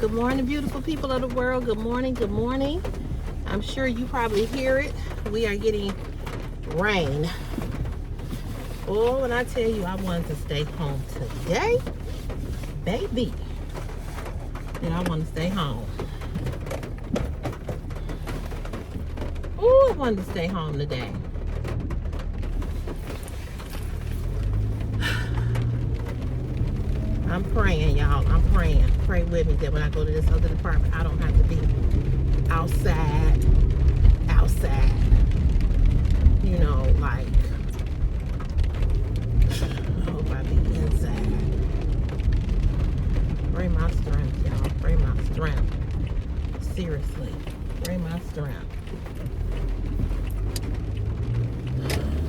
Good morning, beautiful people of the world. Good morning, good morning. I'm sure you probably hear it. We are getting rain. Oh, and I tell you, I wanted to stay home today, baby. And I want to stay home. Oh, I wanted to stay home today. I'm praying, y'all. I'm praying. Pray with me that when I go to this other department, I don't have to be outside. You know, like, I hope I be inside. Pray my strength, y'all. Pray my strength. Seriously. Pray my strength.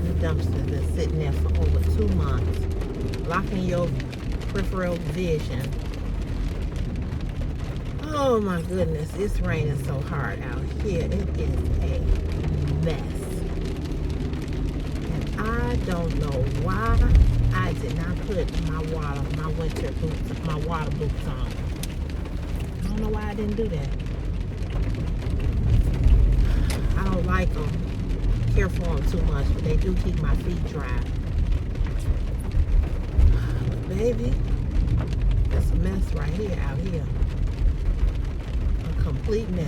The dumpster's been sitting there for over 2 months. Blocking your peripheral vision. Oh my goodness, it's raining so hard out here. It is a mess. And I don't know why I did not put my winter boots, my water boots on. I don't know why I didn't do that. I don't like them. Care for them too much, but they do keep my feet dry. Baby, it's a mess right here, out here. A complete mess.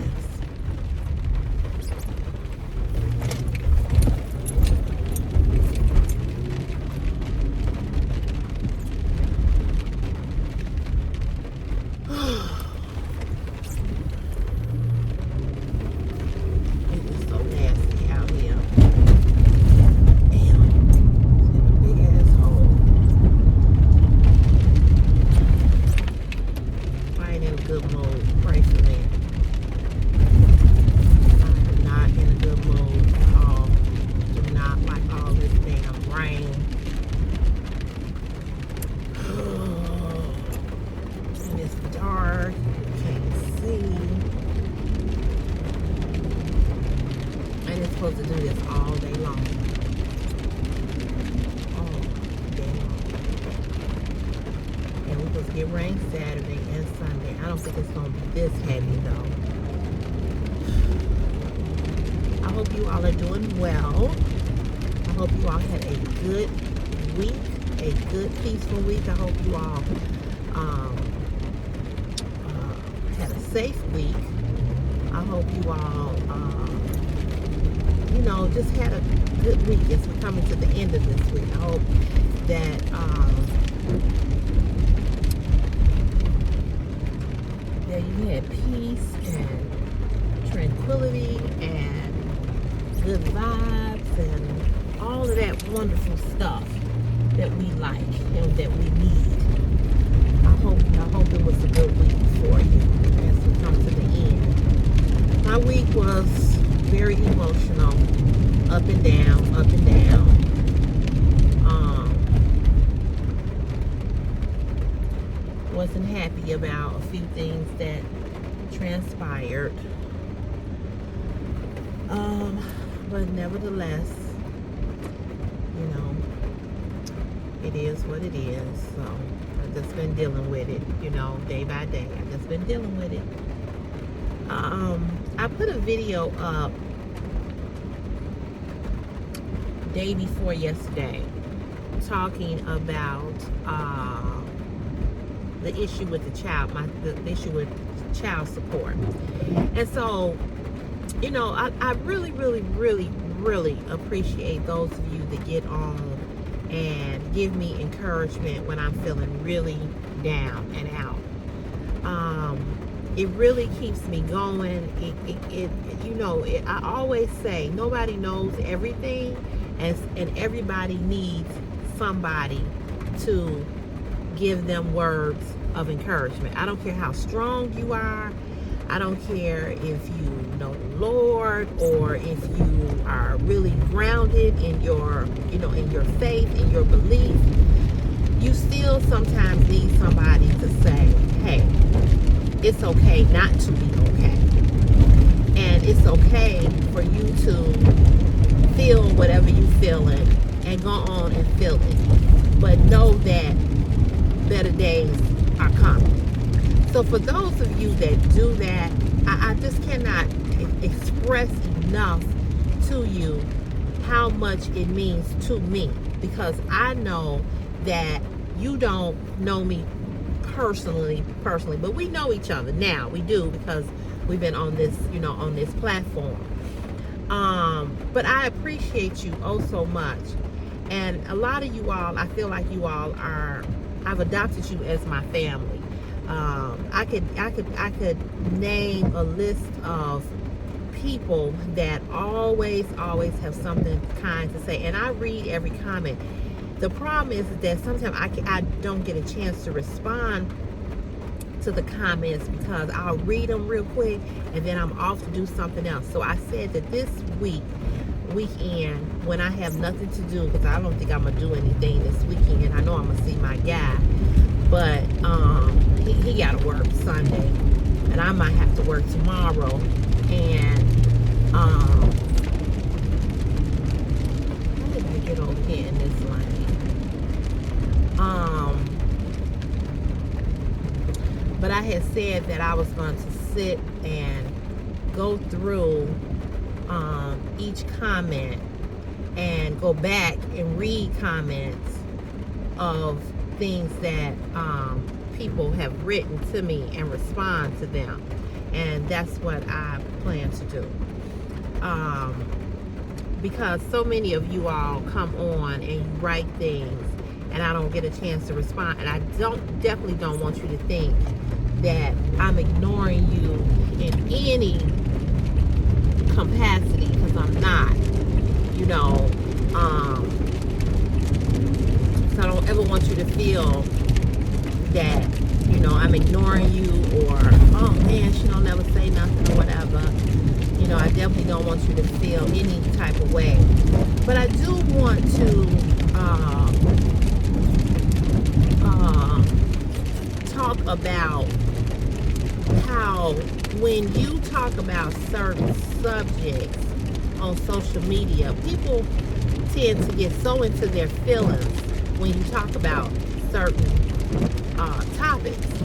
It is so nasty out here. Damn, it's a big ass hole. I ain't in a good mood. Pray for me. I am not in a good mood at all. Do not like all this damn rain. And it's dark. Can't see. And it's supposed to do this all day long. All day long. And we're supposed to get rain Saturday and Sunday. I don't think it's going to be this heavy though. I hope you all are doing well. I hope you all had a good week, a good peaceful week. I hope you all had a safe week. I hope you all, just had a good week as we're coming to the end of this week. I hope that you had peace and tranquility and good vibes and all of that wonderful stuff that we like and that we need. I hope it was a good week for you as we come to the end. My week was very emotional, up and down, up and down. Wasn't happy about a few things that transpired. But nevertheless, it is what it is. So I've just been dealing with it, day by day. I've just been dealing with it. I put a video up day before yesterday talking about the issue with the issue with child support. And so, I really, really, really, really appreciate those of you that get on and give me encouragement when I'm feeling really down and out. It really keeps me going. I always say nobody knows everything, and everybody needs somebody to give them words of encouragement. I don't care how strong you are. I don't care if you know the Lord or if you are really grounded in your, in your faith, in your belief. You still sometimes need somebody to say, hey, it's okay not to be okay. And it's okay for you to feel whatever you're feeling and go on and feel it. But know that better days are coming. So for those of you that do that, I just cannot express enough to you how much it means to me, because I know that you don't know me personally, but we know each other now. We do, because we've been on this, on this platform. But I appreciate you oh so much. And a lot of you all, I feel like you all I've adopted you as my family. I could name a list of people that always have something kind to say, and I read every comment. The problem is that sometimes I don't get a chance to respond to the comments, because I'll read them real quick and then I'm off to do something else. So I said that this weekend, when I have nothing to do, because I don't think I'm gonna do anything this weekend. I know I'm gonna see my guy, but he gotta work Sunday, and I might have to work tomorrow. And how did I get over here in this lane? But I had said that I was going to sit and go through each comment and go back and read comments of things that people have written to me and respond to them. And that's what I plan to do. Because so many of you all come on and you write things and I don't get a chance to respond. And I definitely don't want you to think that I'm ignoring you in any capacity, because I'm not. So I don't ever want you to feel that, I'm ignoring you, or, oh man, she don't never say nothing or whatever. I definitely don't want you to feel any type of way. But I do want to talk about how when you talk about certain subjects on social media, people tend to get so into their feelings when you talk about certain topics.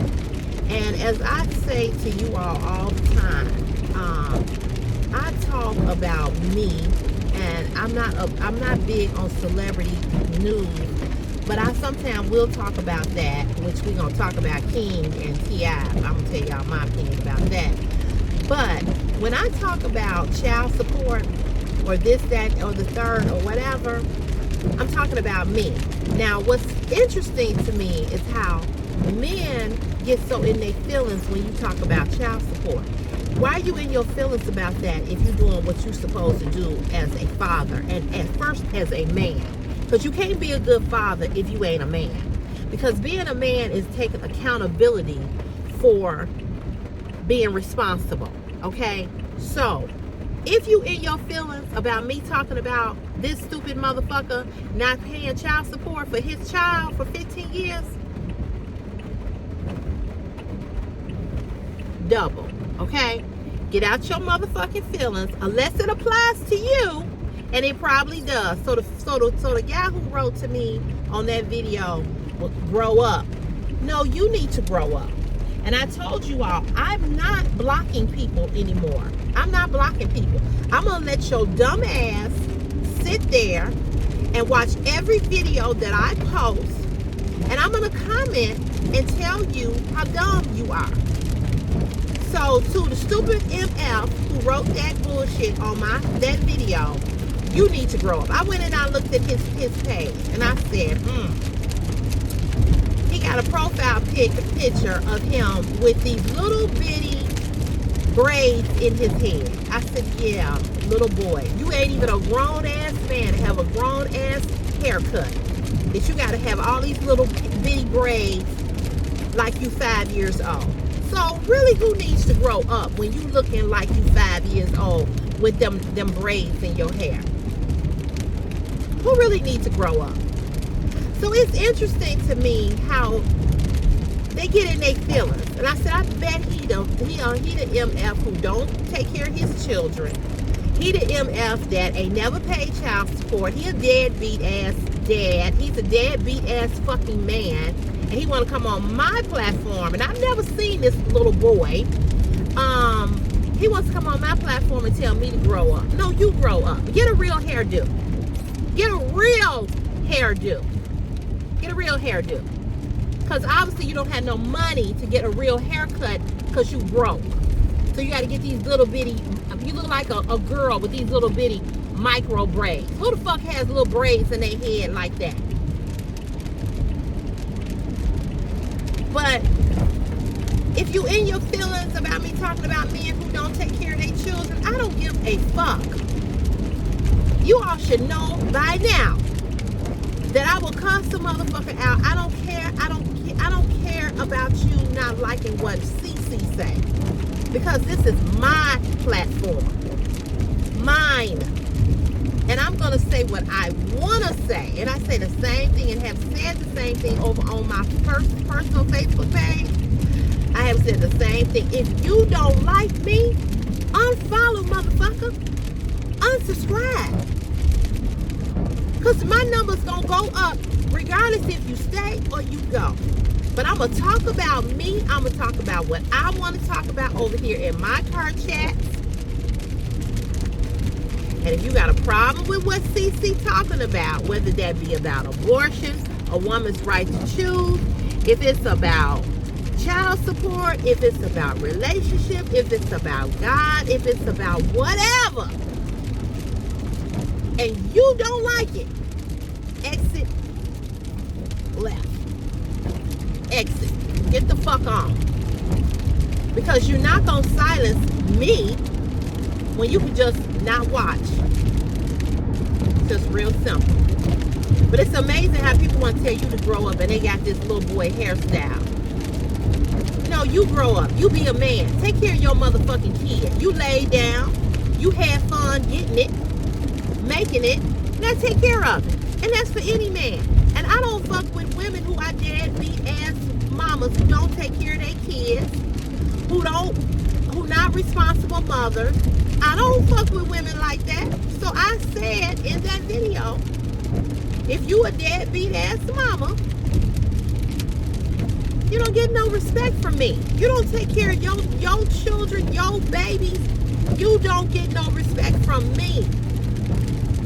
And as I say to you all the time, I talk about me, and I'm not big on celebrity news, but I sometimes will talk about that, which we're gonna talk about King and T.I. I'm gonna tell y'all my opinion about that. But when I talk about child support or this, that, or the third, or whatever, I'm talking about me. Now, what's interesting to me is how men get so in their feelings when you talk about child support. Why are you in your feelings about that if you're doing what you're supposed to do as a father, and at first as a man? Because you can't be a good father if you ain't a man. Because being a man is taking accountability for being responsible, okay? So, if you in your feelings about me talking about this stupid motherfucker not paying child support for his child for 15 years, double, okay? Get out your motherfucking feelings, unless it applies to you, and it probably does. So the guy who wrote to me on that video will grow up. No, you need to grow up. And I told you all, I'm not blocking people anymore. I'm not blocking people. I'm gonna let your dumb ass sit there and watch every video that I post, and I'm gonna comment and tell you how dumb you are. So to the stupid MF who wrote that bullshit on that video, you need to grow up. I went and I looked at his page, and I said, he got a profile picture of him with these little bitty braids in his head. I said, yeah, little boy, you ain't even a grown ass man to have a grown ass haircut, that you got to have all these little bitty braids like you 5 years old. So really, who needs to grow up when you looking like you 5 years old with them braids in your hair? Who really needs to grow up? So it's interesting to me how they get in their feelings. And I said, I bet he the MF who don't take care of his children. He the MF that ain't never paid child support. He a deadbeat ass dad. He's a deadbeat ass fucking man. And he want to come on my platform. And I've never seen this little boy. He wants to come on my platform and tell me to grow up. No, you grow up. Get a real hairdo. Get a real hairdo. Get a real hairdo. Because obviously you don't have no money to get a real haircut because you broke. So you got to get these little bitty, you look like a girl with these little bitty micro braids. Who the fuck has little braids in their head like that? But if you in your feelings about me talking about men who don't take care of their children, I don't give a fuck. You all should know by now that I will cuss the motherfucker out. I don't care. I don't care about you not liking what CC say, because this is my platform, mine, and I'm gonna say what I wanna say. And I say the same thing and have said the same thing over on my personal Facebook page. I have said the same thing. If you don't like me, unfollow, motherfucker. Unsubscribe. Because my number's going to go up regardless if you stay or you go. But I'm going to talk about me. I'm going to talk about what I want to talk about over here in my car chats. And if you got a problem with what CC talking about, whether that be about abortion, a woman's right to choose, if it's about child support, if it's about relationship, if it's about God, if it's about whatever, and you don't like it, exit left. Exit. Get the fuck on. Because you're not going to silence me when you can just not watch. It's just real simple. But it's amazing how people want to tell you to grow up and they got this little boy hairstyle. No, you grow up. You be a man. Take care of your motherfucking kid. You lay down. You had fun getting it, making it. Now take care of it. And that's for any man. And I don't fuck with women who are deadbeat ass mamas who don't take care of their kids, who not responsible mothers. I don't fuck with women like that. So I said in that video, if you a deadbeat ass mama, you don't get no respect from me. You don't take care of your children, your babies. You don't get no respect from me.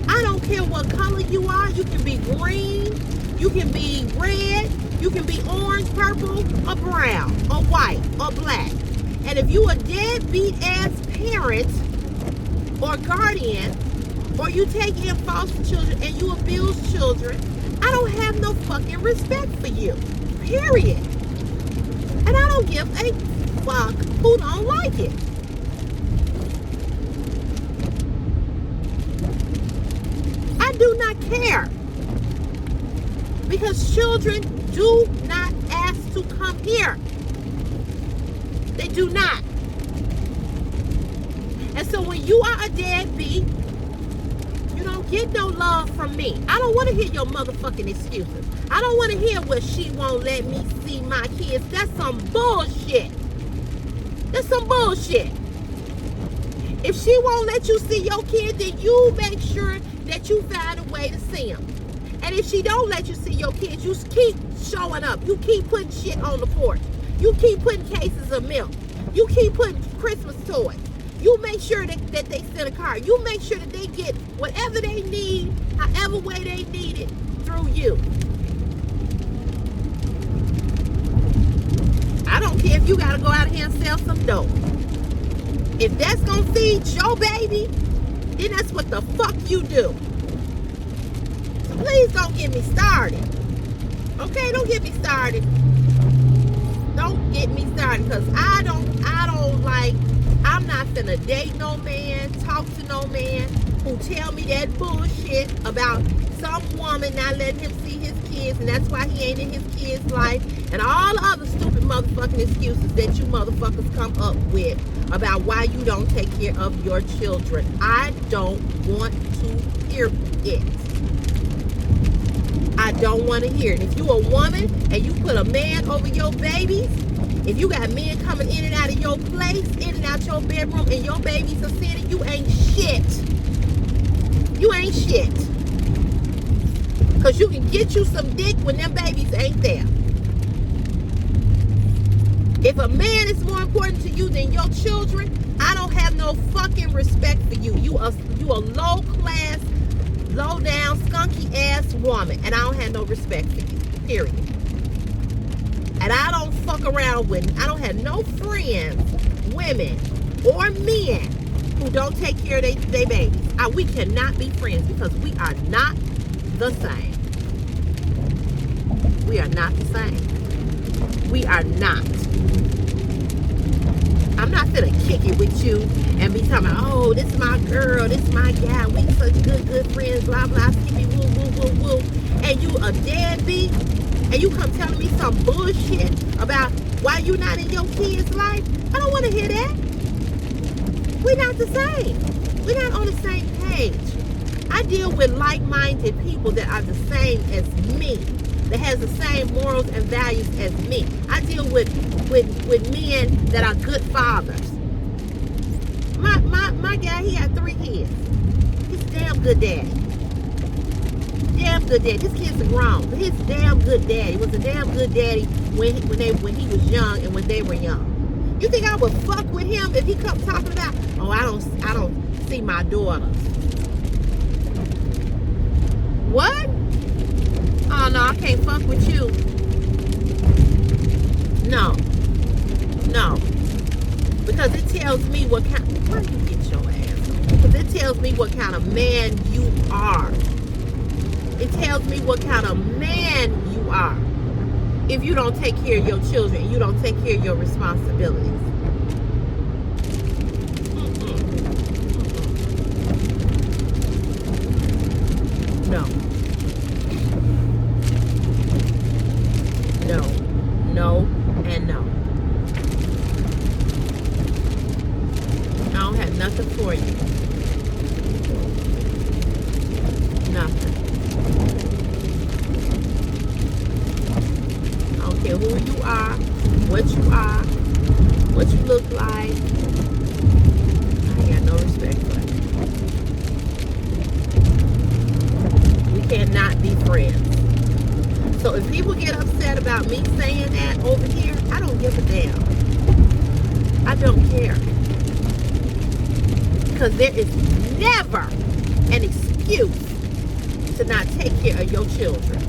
I don't care what color you are. You can be green. You can be red. You can be orange, purple, or brown, or white, or black. And if you a deadbeat ass parent or guardian, or you take in foster children and you abuse children, I don't have no fucking respect for you. Period. And I don't give a fuck who don't like it. I do not care. Because children do not ask to come here. They do not. And so when you are a deadbeat, you don't get no love from me. I don't want to hear your motherfucking excuses. I don't want to hear what she won't let me see my kids. That's some bullshit. That's some bullshit. If she won't let you see your kid, then you make sure that you find a way to see them. And if she don't let you see your kids, you keep showing up. You keep putting shit on the porch. You keep putting cases of milk. You keep putting Christmas toys. You make sure that they send a car. You make sure that they get whatever they need, however way they need it, through you. I don't care if you got to go out here and sell some dope. If that's going to feed your baby, then that's what the fuck you do. So please don't get me started. Okay, don't get me started. Don't get me started, because I don't like, I'm not finna date no man, talk to no man who tell me that bullshit about some woman not letting him see his kids, and that's why he ain't in his kids' life, and all the other stupid motherfucking excuses that you motherfuckers come up with about why you don't take care of your children. I don't want to hear it. I don't want to hear it. If you a woman and you put a man over your babies, if you got men coming in and out of your place, in and out your bedroom, and your babies are sitting, you ain't shit. You ain't shit. Because you can get you some dick when them babies ain't there. If a man is more important to you than your children, I don't have no fucking respect for you. You a low class, low down, skunky ass woman. And I don't have no respect for you. Period. And I don't fuck around with, I don't have no friends, women, or men who don't take care of their babies. We cannot be friends because we are not the same. We are not the same. We are not. I'm not gonna kick it with you and be talking about, oh, this is my girl, this is my guy, we such good friends, blah, blah, skippy, woo, woo, woo, woo. And you a deadbeat, and you come telling me some bullshit about why you not in your kid's life. I don't want to hear that. We're not the same. We're not on the same page. I deal with like-minded people that are the same as me, that has the same morals and values as me. I deal with men that are good fathers. My guy, he had 3 kids. He's a damn good daddy. Damn good daddy. His kids are grown, but he's a damn good daddy. He was a damn good daddy when he was young and when they were young. You think I would fuck with him if he kept talking about, oh, I don't see my daughters. What? Oh no, I can't fuck with you. No. Because it tells me what kind, why do you get your ass on? Because it tells me what kind of man you are. It tells me what kind of man you are. If you don't take care of your children, you don't take care of your responsibilities. No, and no. I don't have nothing for you. Nothing. I don't care who you are, what you look like. I ain't got no respect for it. We cannot be friends. So if people get upset about me saying that over here, I don't give a damn. I don't care. Because there is never an excuse to not take care of your children.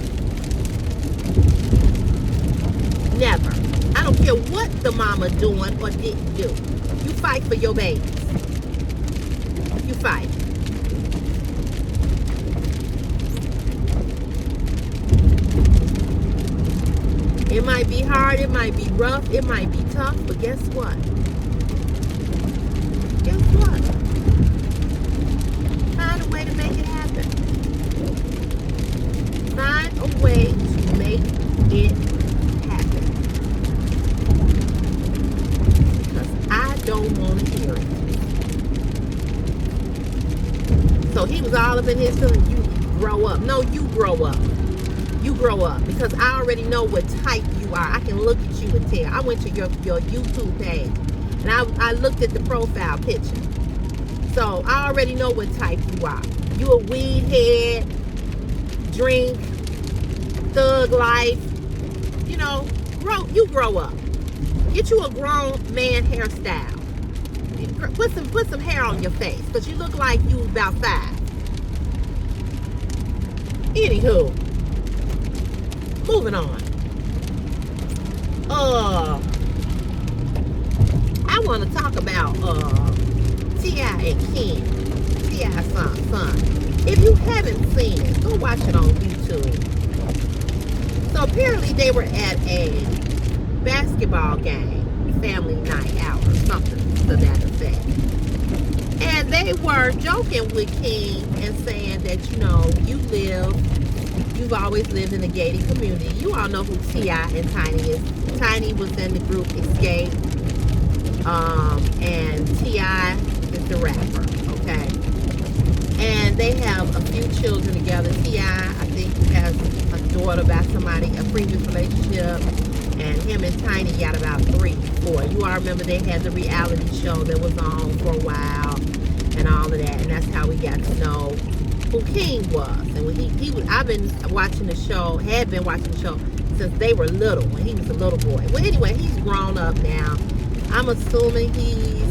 Never. I don't care what the mama doing or didn't do. You fight for your babies. You fight. It might be hard, it might be rough, it might be tough, but guess what? Guess what? Find a way to make it happen. Find a way to make it happen. Because I don't want to hear it. So he was all up in his feelings. You grow up. No, you grow up. You grow up, because I already know what type you are. I can look at you and tell. I went to your YouTube page and I looked at the profile picture. So I already know what type you are. You a weed head, drink, thug life. You know, you grow up. Get you a grown man hairstyle. Put some hair on your face, because you look like you about 5. Anywho. Moving on. I want to talk about T.I. and Ken. T.I.'s son. If you haven't seen it, go watch it on YouTube. So apparently they were at a basketball game, family night out or something to that effect. And they were joking with King and saying that, you've always lived in a gated community. You all know who T.I. and Tiny is. Tiny was in the group Escape. And T.I. is the rapper, okay? And they have a few children together. T.I. I think has a daughter by somebody, a previous relationship. And him and Tiny got about 3, 4. You all remember they had the reality show that was on for a while and all of that. And that's how we got to know who King was. And when he was, I've been watching the show, had been watching the show since they were little, when he was a little boy. Well, anyway, he's grown up now. I'm assuming he's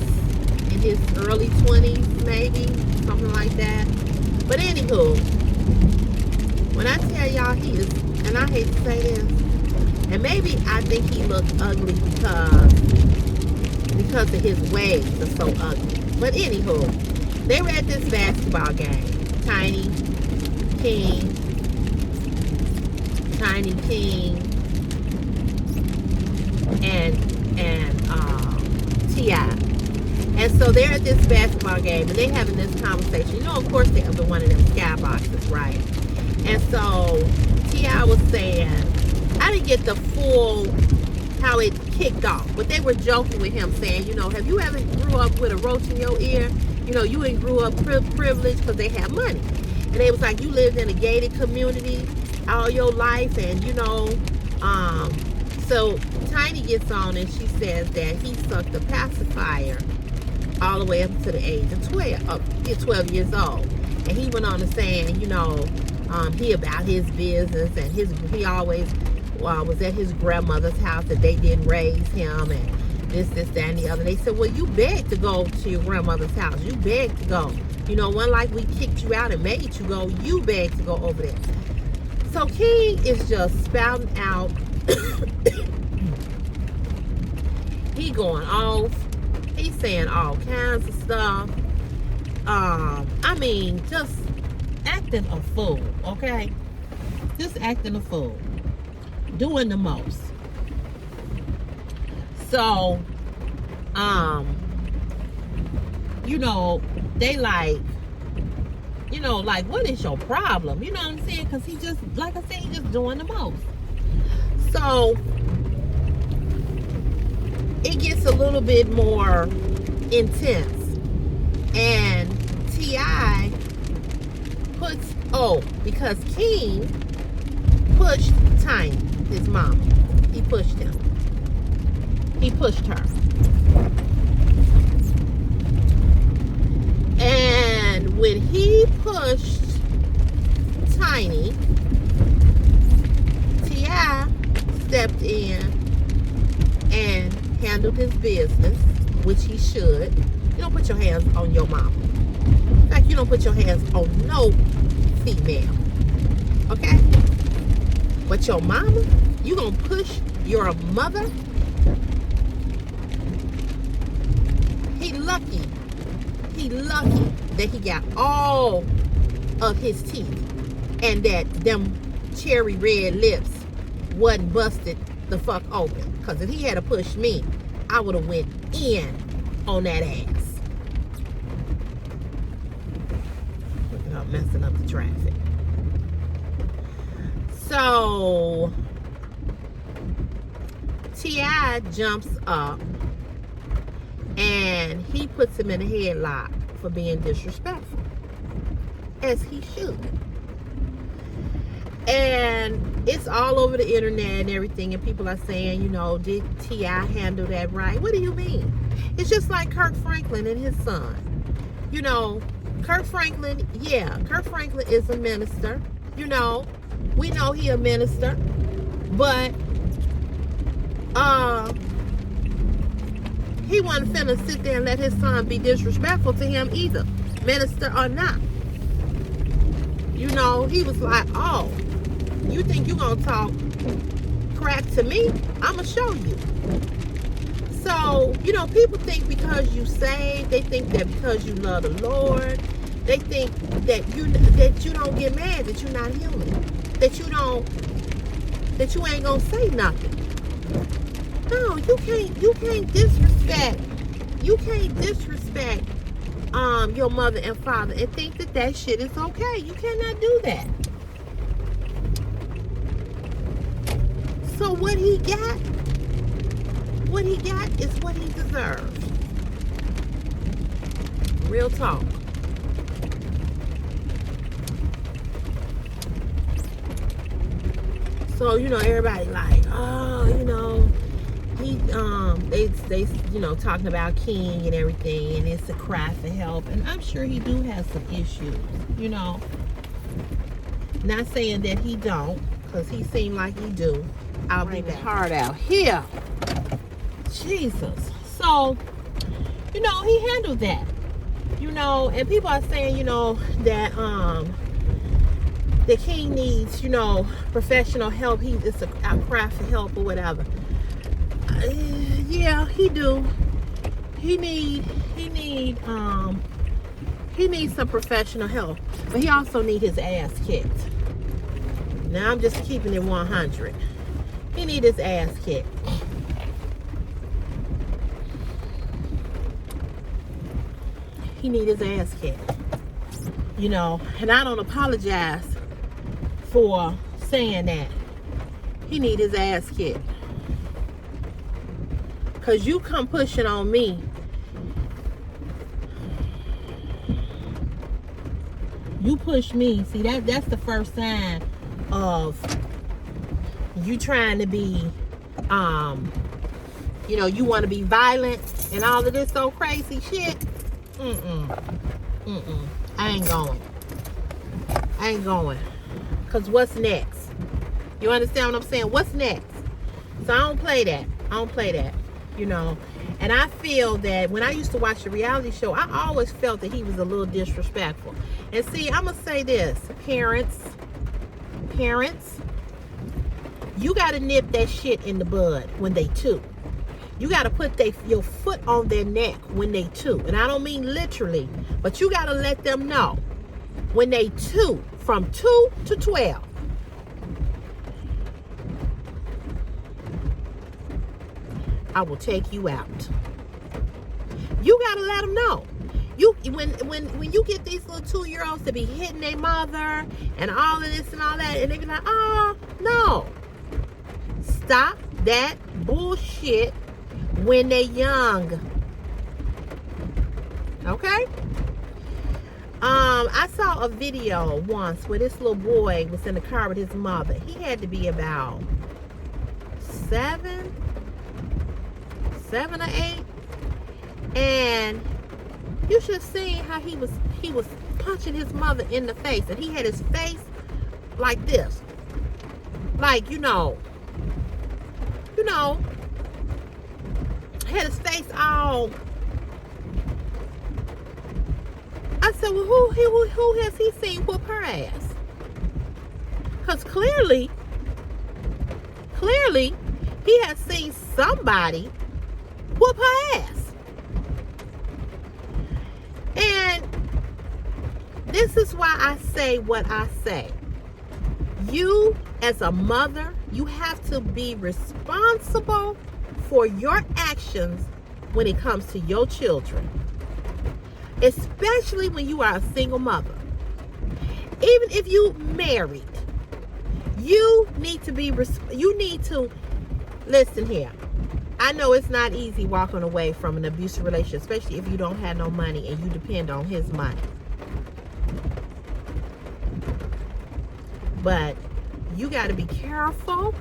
in his early 20s, maybe, something like that. But anywho, when I tell y'all he is, and I hate to say this, and maybe I think he looks ugly because of his ways are so ugly. But anywho, they were at this basketball game. Tiny King, and T.I. And so they're at this basketball game, and they having this conversation. You know, of course, they're up in one of them skyboxes, right? And so T.I. was saying, I didn't get the full how it kicked off, but they were joking with him, saying, you know, have you ever grew up with a roach in your ear? You know, you ain't grew up privileged because they have money. And they was like, you lived in a gated community all your life, and you know, so Tiny gets on and she says that he sucked a pacifier all the way up to the age of 12 years old. And he went on to saying, you know, he about his business, and he always was at his grandmother's house, that they didn't raise him, and this, that, and the other. They said, well, you begged to go to your grandmother's house. You begged to go. You know, one like we kicked you out and made you go, you begged to go over there. So King is just spouting out. He going off. He's saying all kinds of stuff. I mean, just acting a fool, okay? Just acting a fool. Doing the most. So, you know, they like, you know, like, what is your problem? You know what I'm saying? Because he just, like I said, he just doing the most. So, it gets a little bit more intense. And T.I. puts, because King pushed Tiny, his mama. He pushed him. He pushed her. And when he pushed Tiny, T.I. stepped in and handled his business, which he should. You don't put your hands on your mama. In fact, you don't put your hands on no female. Okay? But your mama, you gonna push your mother? He lucky that he got all of his teeth, and that them cherry red lips wasn't busted the fuck open. Because if he had to push me, I would have went in on that ass. Without messing up the traffic. So T.I. jumps up and he puts him in a headlock for being disrespectful, as he should. And it's all over the internet and everything, and people are saying, you know, did T.I. handle that right? What do you mean? It's just like Kirk Franklin and his son. You know, Kirk Franklin is a minister. You know, we know he a minister, but he wasn't finna sit there and let his son be disrespectful to him either, minister or not. You know, he was like, oh, you think you gonna talk crap to me? I'ma show you. So, you know, people think because you saved, they think that because you love the Lord, they think that you don't get mad, that you're not human, that you ain't gonna say nothing. No, you can't disrespect your mother and father and think that shit is okay. You cannot do that. So what he got is what he deserves. Real talk. So, you know, everybody like, oh, you know, he they you know, talking about King and everything, and it's a cry for help, and I'm sure he do have some issues, you know, Not saying that he don't, because he seemed like he do. I'll be back. Hard out here. Jesus. So, you know, he handled that. You know, and people are saying, you know, that the king needs, you know, professional help. It's a cry for help or whatever. Yeah, he do. He needs some professional help, but he also need his ass kicked. Now I'm just keeping it 100. He need his ass kicked. He need his ass kicked. You know, and I don't apologize for saying that. He need his ass kicked. Cause you come pushing on me. You push me. See, that's the first sign of you trying to be, you know, you want to be violent and all of this so crazy shit. I ain't going. Cause what's next? You understand what I'm saying? What's next? So I don't play that. You know. And I feel that when I used to watch the reality show, I always felt that he was a little disrespectful. And see, I'm going to say this. Parents, you got to nip that shit in the bud when they two. You got to put your foot on their neck when they two. And I don't mean literally, but you got to let them know when they two, from 2 to 12. I will take you out. You gotta let them know. When you get these little 2-year-olds to be hitting their mother and all of this and all that, and they be like, oh no. Stop that bullshit when they're young. Okay? I saw a video once where this little boy was in the car with his mother. He had to be about 7 or 8, and you should have seen how he was punching his mother in the face, and he had his face like this, like you know, had his face all. I said, well, who has he seen whoop her ass? Because clearly he has seen somebody whoop her ass. And this is why I say what I say. You, as a mother, you have to be responsible for your actions when it comes to your children. Especially when you are a single mother. Even if you married, you need to listen here. I know it's not easy walking away from an abusive relationship, especially if you don't have no money and you depend on his money. But you got to be careful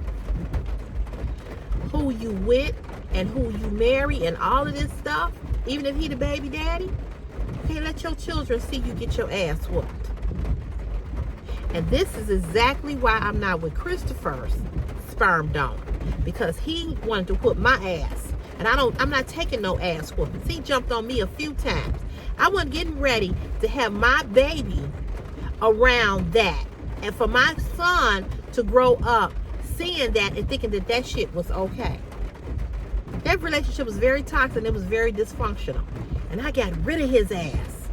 who you with and who you marry and all of this stuff. Even if he the baby daddy, you can't let your children see you get your ass whooped. And this is exactly why I'm not with Christopher's sperm donor. Because he wanted to whoop my ass. And I'm not taking no ass whoopings. He jumped on me a few times. I wasn't getting ready to have my baby around that. And for my son to grow up seeing that and thinking that that shit was okay. That relationship was very toxic and it was very dysfunctional. And I got rid of his ass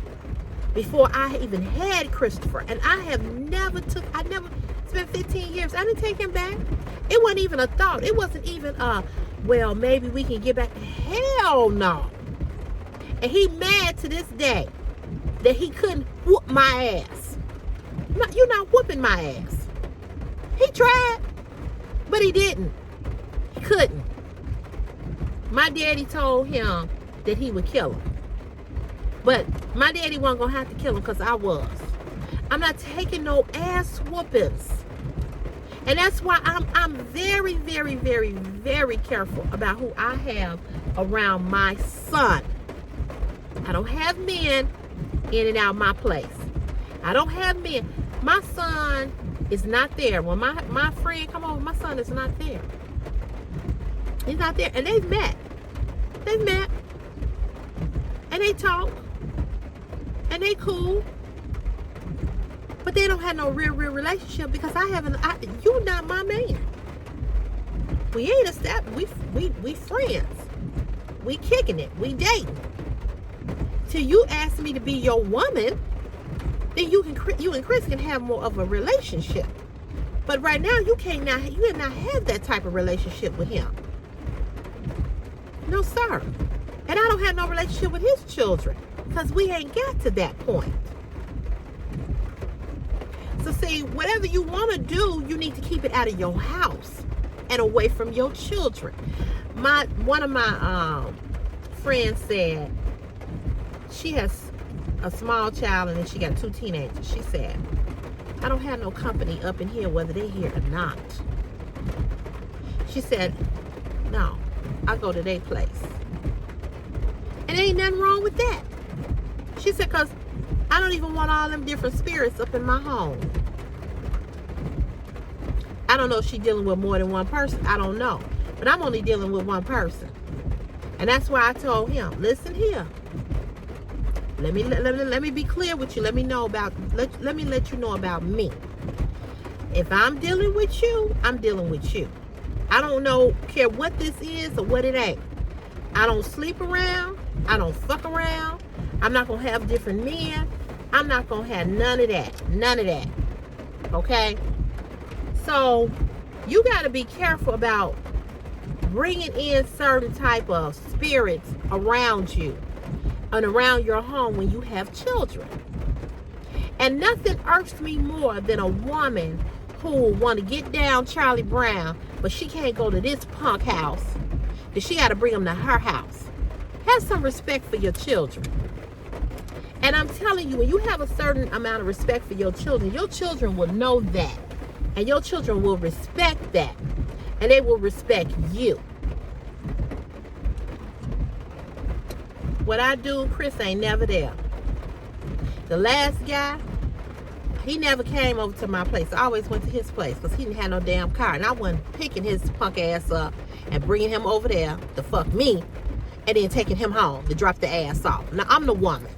before I even had Christopher. And I never, it's been 15 years. I didn't take him back. It wasn't even a thought. It wasn't even well, maybe we can get back. Hell no. And he mad to this day that he couldn't whoop my ass. No, you're not whooping my ass. He tried, but he didn't. He couldn't. My daddy told him that he would kill him. But my daddy wasn't going to have to kill him because I was. I'm not taking no ass whoopings. And that's why I'm very, very, very, very careful about who I have around my son. I don't have men in and out my place. I don't have men. My son It's not there. When my friend come over, my son is not there. He's not there. And they've met. They've met. And they talk. And they cool. But they don't have no real relationship because you're not my man. We ain't established. We friends. We kicking it. We dating. Till you ask me to be your woman, then you and Chris can have more of a relationship. But right now you cannot have that type of relationship with him. No, sir. And I don't have no relationship with his children because we ain't got to that point. So see, whatever you want to do, you need to keep it out of your house and away from your children. One of my friends said she has a small child and then she got 2 teenagers. She said, I don't have no company up in here whether they're here or not. She said, no, I go to their place. And there ain't nothing wrong with that. She said, because I don't even want all them different spirits up in my home. I don't know if she's dealing with more than one person. I don't know. But I'm only dealing with one person. And that's why I told him, listen here. Let me be clear with you. Let me let you know about me. If I'm dealing with you, I'm dealing with you. I don't care what this is or what it ain't. I don't sleep around. I don't fuck around. I'm not going to have different men. I'm not going to have none of that. None of that. Okay? So, you got to be careful about bringing in certain type of spirits around you and around your home when you have children. And nothing irks me more than a woman who want to get down Charlie Brown, but she can't go to this punk house, that she got to bring them to her house. Have some respect for your children. And I'm telling you, when you have a certain amount of respect for your children will know that. And your children will respect that. And they will respect you. What I do, Chris ain't never there. The last guy, he never came over to my place. I always went to his place because he didn't have no damn car. And I wasn't picking his punk ass up and bringing him over there to fuck me and then taking him home to drop the ass off. Now, I'm the woman.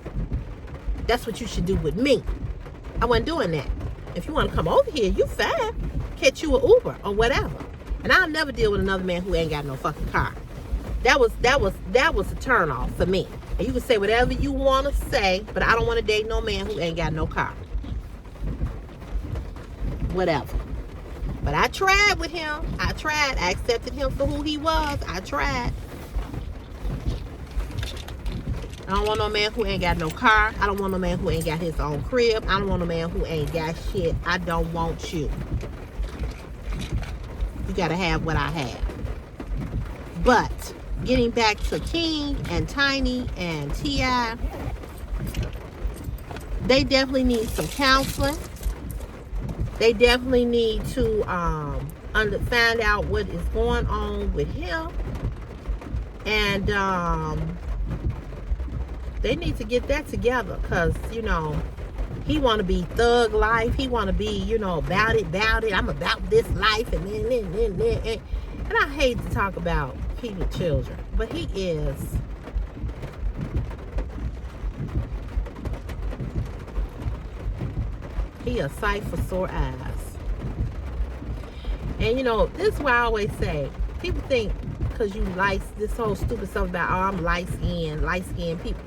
That's what you should do with me. I wasn't doing that. If you want to come over here, you fine. Catch you an Uber or whatever. And I'll never deal with another man who ain't got no fucking car. That was a turn off for me. And you can say whatever you want to say, but I don't want to date no man who ain't got no car. Whatever. But I tried with him. I accepted him for who he was. I tried. I don't want no man who ain't got no car. I don't want no man who ain't got his own crib. I don't want no man who ain't got shit. I don't want you. You gotta have what I have. But getting back to King and Tiny and T.I., they definitely need some counseling. They definitely need to find out what is going on with him. And they need to get that together because, he want to be thug life. He want to be, about it. I'm about this life. And I hate to talk about people's children, but he is. He a sight for sore eyes. And, this is why I always say, people think because you like this whole stupid stuff about, I'm light-skinned people.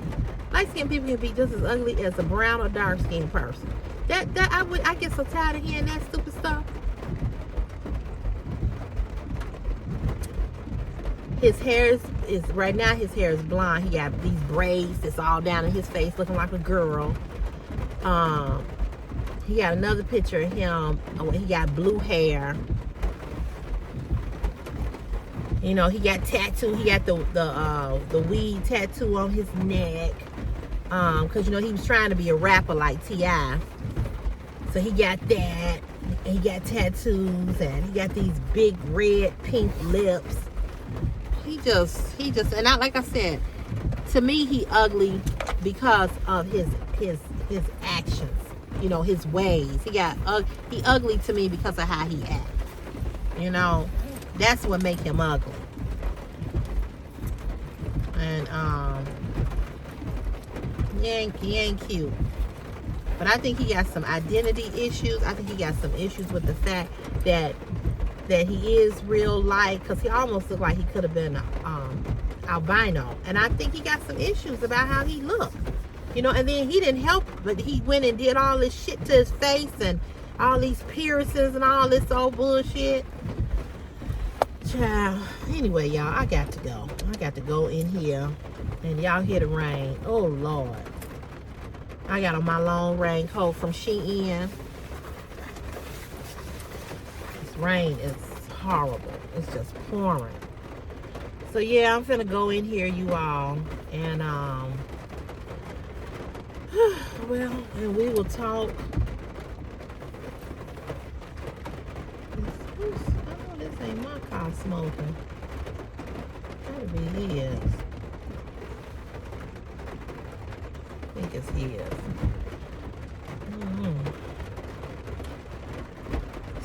Light-skinned people can be just as ugly as a brown or dark-skinned person. I get so tired of hearing that stupid stuff. His hair is right now. His hair is blonde. He got these braids that's all down in his face, looking like a girl. He got another picture of him. He got blue hair. He got tattoo. He got the weed tattoo on his neck. Because, he was trying to be a rapper like T.I. So he got that. And he got tattoos. And he got these big red, pink lips. He just, and like I said, to me, he ugly because of his actions. you know, his ways. He ugly to me because of how he acts. You know, that's what make him ugly. And he ain't cute. But I think he got some identity issues. I think he got some issues with the fact that he is real light, because he almost looked like he could have been albino. And I think he got some issues about how he looked. You know, and then he didn't help, but he went and did all this shit to his face and all these piercings and all this old bullshit. Child. Anyway, y'all, I got to go. I got to go in here. And y'all hear the rain. Oh, Lord. I got on my long raincoat from Shein. This rain is horrible. It's just pouring. So, yeah, I'm finna go in here, you all. And, well, and we will talk. Oh, this ain't my car smoking. That'll be his. I think it's his.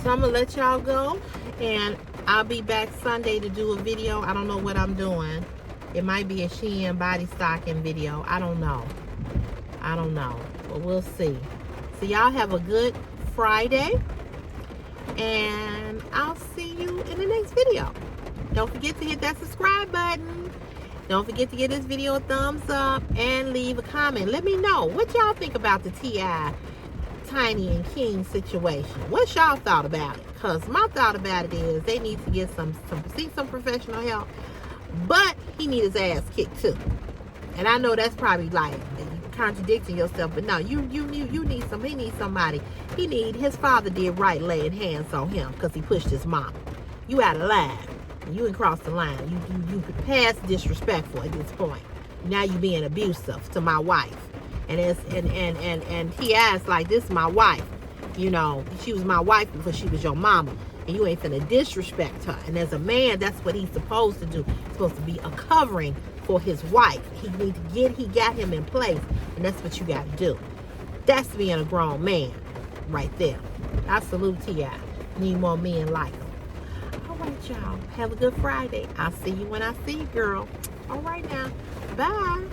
So I'm gonna let y'all go, and I'll be back Sunday to do a video. I don't know what I'm doing. It might be a Shein body stocking video. I don't know. But we'll see. So y'all have a good Friday, and I'll see you in the next video. Don't forget to hit that subscribe button. Don't forget to give this video a thumbs up and leave a comment. Let me know what y'all think about the T.I., Tiny, and King situation. What's y'all thought about it? Because my thought about it is they need to get some professional help. But he need his ass kicked too. And I know that's probably like contradicting yourself, but no, you need he needs somebody. His father did right laying hands on him because he pushed his mom. You out of line. You ain't crossed the line. You past disrespectful at this point. Now you being abusive to my wife. And he asked like, this is my wife. You know, she was my wife before she was your mama. And you ain't finna disrespect her. And as a man, that's what he's supposed to do. He's supposed to be a covering for his wife. He got him in place. And that's what you got to do. That's being a grown man right there. I salute T.I. Need more men like him. All right, y'all. Have a good Friday. I'll see you when I see you, girl. All right now. Bye.